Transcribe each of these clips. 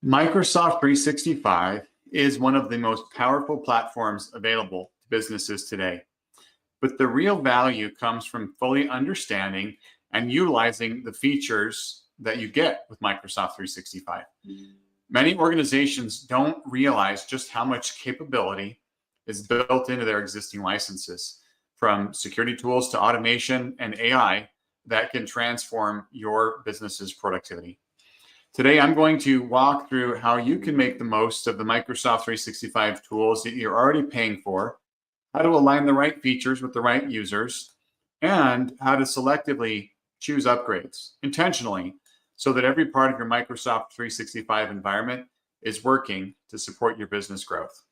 Microsoft 365 is one of the most powerful platforms available to businesses today. But the real value comes from fully understanding and utilizing the features that you get with Microsoft 365. Many organizations don't realize just how much capability is built into their existing licenses, from security tools to automation and AI that can transform your business's productivity. Today, I'm going to walk through how you can make the most of the Microsoft 365 tools that you're already paying for, how to align the right features with the right users, and how to selectively choose upgrades intentionally so that every part of your Microsoft 365 environment is working to support your business growth.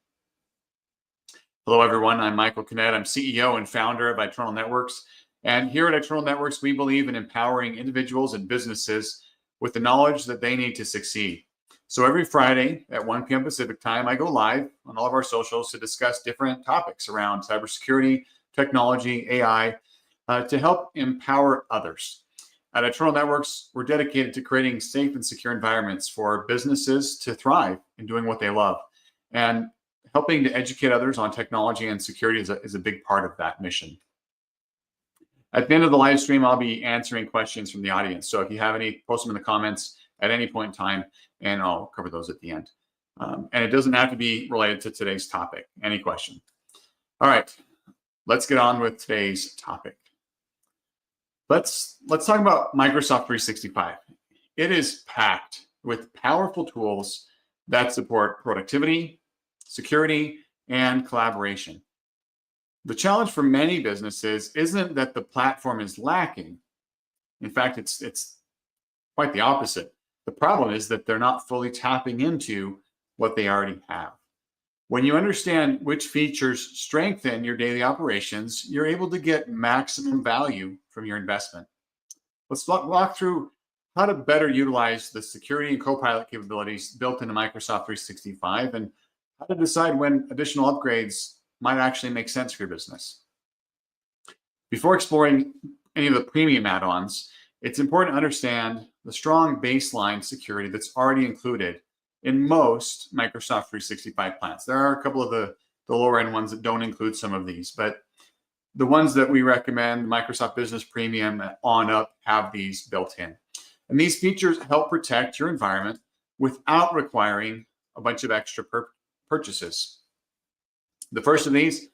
Hello, everyone. I'm Michael Kinnett. I'm CEO and founder of Itronal Networks. And here at Itronal Networks, we believe in empowering individuals and businesses with the knowledge that they need to succeed. So every Friday at 1 p.m. Pacific time, I go live on all of our socials to discuss different topics around cybersecurity, technology, AI, to help empower others. At Itronal Networks, we're dedicated to creating safe and secure environments for businesses to thrive in doing what they love. And helping to educate others on technology and security is a big part of that mission. At the end of the live stream, I'll be answering questions from the audience. So if you have any, post them in the comments at any point in time, and I'll cover those at the end. And it doesn't have to be related to today's topic, any question. All right, let's get on with today's topic. Let's talk about Microsoft 365. It is packed with powerful tools that support productivity, security, and collaboration. The challenge for many businesses isn't that the platform is lacking. In fact, it's quite the opposite. The problem is that they're not fully tapping into what they already have. When you understand which features strengthen your daily operations, you're able to get maximum value from your investment. Let's walk through how to better utilize the security and Copilot capabilities built into Microsoft 365 and how to decide when additional upgrades might actually make sense for your business. Before exploring any of the premium add-ons, it's important to understand the strong baseline security that's already included in most Microsoft 365 plans. There are a couple of the lower end ones that don't include some of these, but the ones that we recommend, Microsoft Business Premium on up, have these built in. And these features help protect your environment without requiring a bunch of extra purchases. The first of these,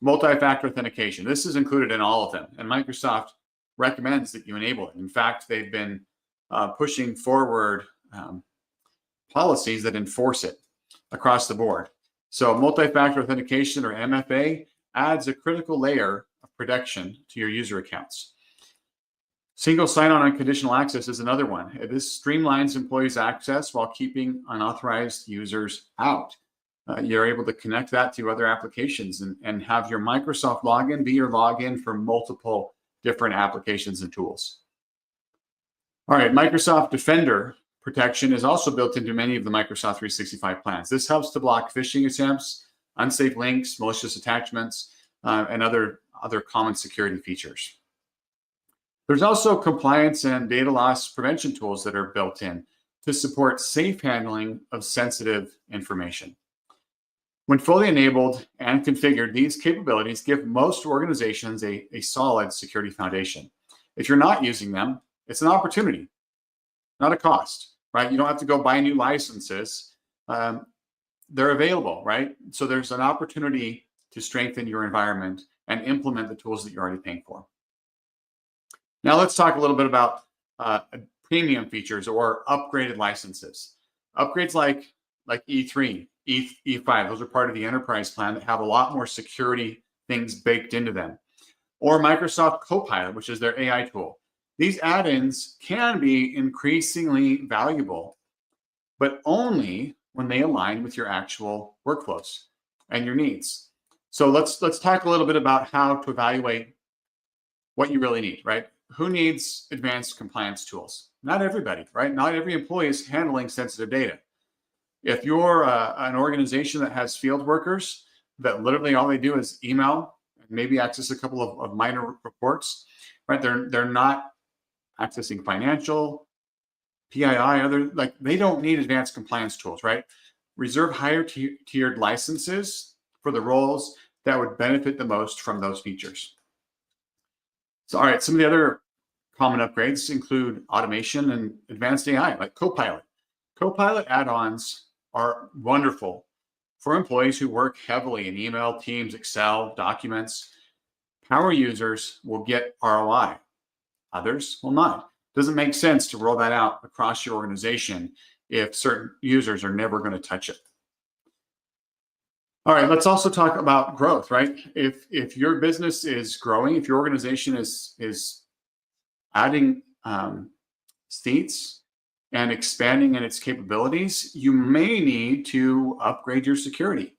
multi-factor authentication. This is included in all of them, and Microsoft recommends that you enable it. In fact, they've been pushing forward policies that enforce it across the board. So multi-factor authentication, or MFA, adds a critical layer of protection to your user accounts. Single sign-on and conditional access is another one. This streamlines employees' access while keeping unauthorized users out. You're able to connect that to other applications and have your Microsoft login be your login for multiple different applications and tools. All right, Microsoft Defender protection is also built into many of the Microsoft 365 plans. This helps to block phishing attempts, unsafe links, malicious attachments, and other common security features. There's also compliance and data loss prevention tools that are built in to support safe handling of sensitive information. When fully enabled and configured, these capabilities give most organizations a solid security foundation. If you're not using them, it's an opportunity, not a cost, right? You don't have to go buy new licenses. They're available, right? So there's an opportunity to strengthen your environment and implement the tools that you're already paying for. Now let's talk a little bit about premium features or upgraded licenses. Upgrades like E3, E5, those are part of the enterprise plan that have a lot more security things baked into them. Or Microsoft Copilot, which is their AI tool. These add-ins can be increasingly valuable, but only when they align with your actual workflows and your needs. So let's talk a little bit about how to evaluate what you really need, right? Who needs advanced compliance tools? Not everybody, right? Not every employee is handling sensitive data. If you're an organization that has field workers that literally all they do is email and maybe access a couple of minor reports, right? They're not accessing financial PII, other, like, they don't need advanced compliance tools, right? Reserve higher tiered licenses for the roles that would benefit the most from those features. So, all right, some of the other common upgrades include automation and advanced AI, like Copilot. Copilot add-ons are wonderful for employees who work heavily in email, Teams, Excel, documents. Power users will get ROI. Others will not. Doesn't make sense to roll that out across your organization if certain users are never going to touch it. All right, let's also talk about growth, right? If your business is growing, if your organization is adding seats and expanding in its capabilities, you may need to upgrade your security.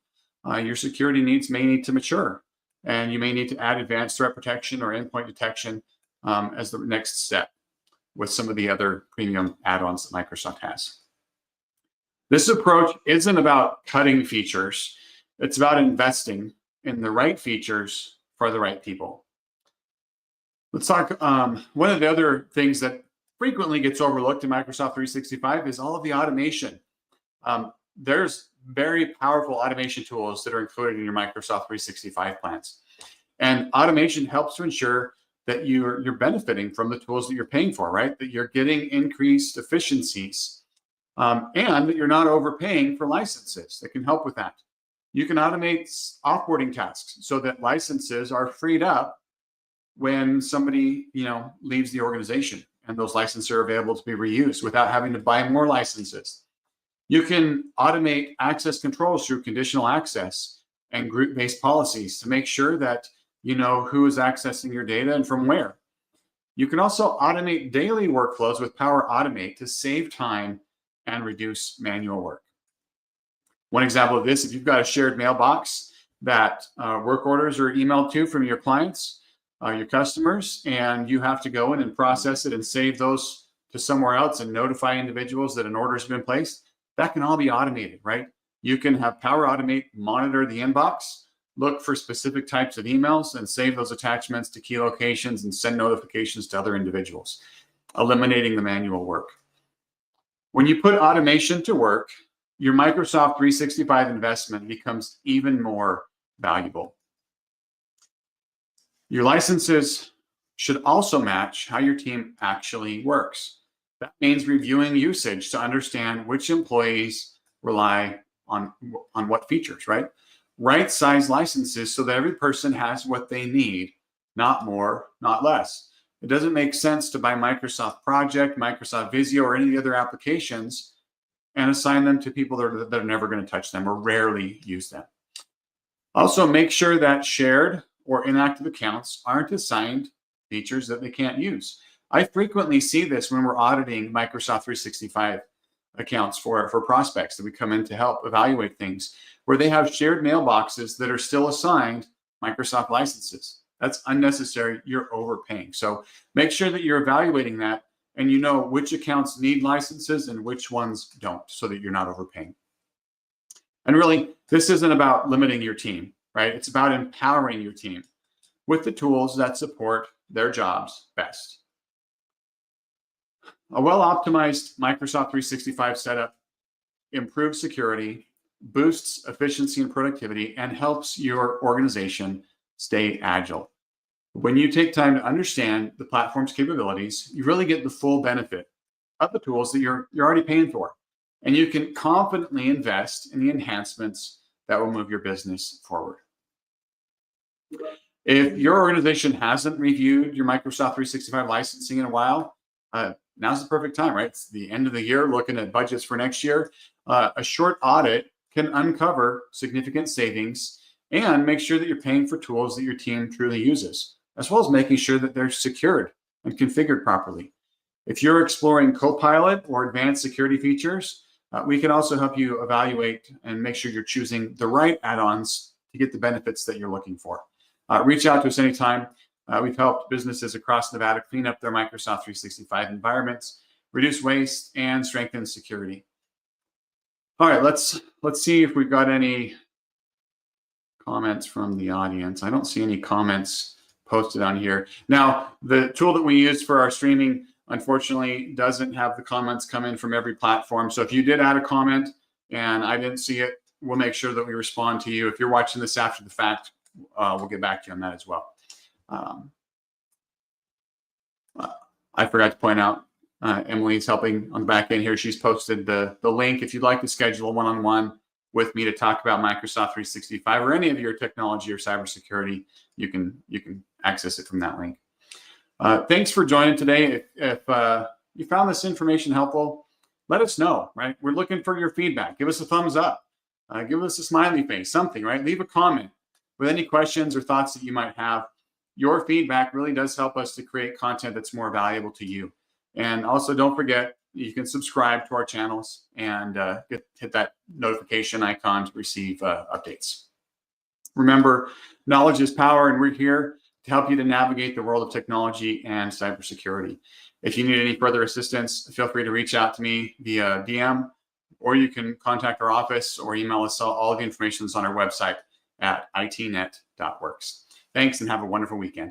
Your security needs may need to mature, and you may need to add advanced threat protection or endpoint detection as the next step with some of the other premium add-ons that Microsoft has. This approach isn't about cutting features. It's about investing in the right features for the right people. Let's talk, one of the other things that frequently gets overlooked in Microsoft 365 is all of the automation. There's very powerful automation tools that are included in your Microsoft 365 plans. And automation helps to ensure that you're benefiting from the tools that you're paying for, right? That you're getting increased efficiencies and that you're not overpaying for licenses that can help with that. You can automate offboarding tasks so that licenses are freed up when somebody, leaves the organization, and those licenses are available to be reused without having to buy more licenses. You can automate access controls through conditional access and group-based policies to make sure that you know who is accessing your data and from where. You can also automate daily workflows with Power Automate to save time and reduce manual work. One example of this, if you've got a shared mailbox that work orders are emailed to from your clients, your customers, and you have to go in and process it and save those to somewhere else and notify individuals that an order has been placed, that can all be automated, right? You can have Power Automate monitor the inbox, look for specific types of emails, and save those attachments to key locations and send notifications to other individuals, eliminating the manual work. When you put automation to work, your Microsoft 365 investment becomes even more valuable. Your licenses should also match how your team actually works. That means reviewing usage to understand which employees rely on what features, right? Right-size licenses so that every person has what they need, not more, not less. It doesn't make sense to buy Microsoft Project, Microsoft Visio, or any of the other applications and assign them to people that are never going to touch them or rarely use them. Also, make sure that shared or inactive accounts aren't assigned features that they can't use. I frequently see this when we're auditing Microsoft 365 accounts for prospects that we come in to help evaluate things, where they have shared mailboxes that are still assigned Microsoft licenses. That's unnecessary. You're overpaying. So make sure that you're evaluating that and you know which accounts need licenses and which ones don't, so that you're not overpaying. And really, this isn't about limiting your team, right? It's about empowering your team with the tools that support their jobs best. A well-optimized Microsoft 365 setup improves security, boosts efficiency and productivity, and helps your organization stay agile. When you take time to understand the platform's capabilities, you really get the full benefit of the tools that you're already paying for. And you can confidently invest in the enhancements that will move your business forward. If your organization hasn't reviewed your Microsoft 365 licensing in a while, now's the perfect time, right? It's the end of the year, looking at budgets for next year. A short audit can uncover significant savings and make sure that you're paying for tools that your team truly uses, as well as making sure that they're secured and configured properly. If you're exploring Copilot or advanced security features, we can also help you evaluate and make sure you're choosing the right add-ons to get the benefits that you're looking for. Reach out to us anytime. We've helped businesses across Nevada clean up their Microsoft 365 environments, reduce waste, and strengthen security. All right, let's see if we've got any comments from the audience. I don't see any comments posted on here. Now, the tool that we use for our streaming unfortunately doesn't have the comments come in from every platform. So if you did add a comment and I didn't see it, we'll make sure that we respond to you. If you're watching this after the fact, we'll get back to you on that as well. I forgot to point out, Emily's helping on the back end here. She's posted the link. If you'd like to schedule a one-on-one with me to talk about Microsoft 365 or any of your technology or cybersecurity, you can access it from that link. Thanks for joining today. If you found this information helpful, let us know, right? We're looking for your feedback. Give us a thumbs up. Give us a smiley face, something, right? Leave a comment with any questions or thoughts that you might have. Your feedback really does help us to create content that's more valuable to you. And also, don't forget, you can subscribe to our channels and hit that notification icon to receive updates. Remember, knowledge is power, and we're here to help you to navigate the world of technology and cybersecurity. If you need any further assistance, feel free to reach out to me via DM, or you can contact our office or email us. All of the information is on our website at itnet.works. Thanks and have a wonderful weekend.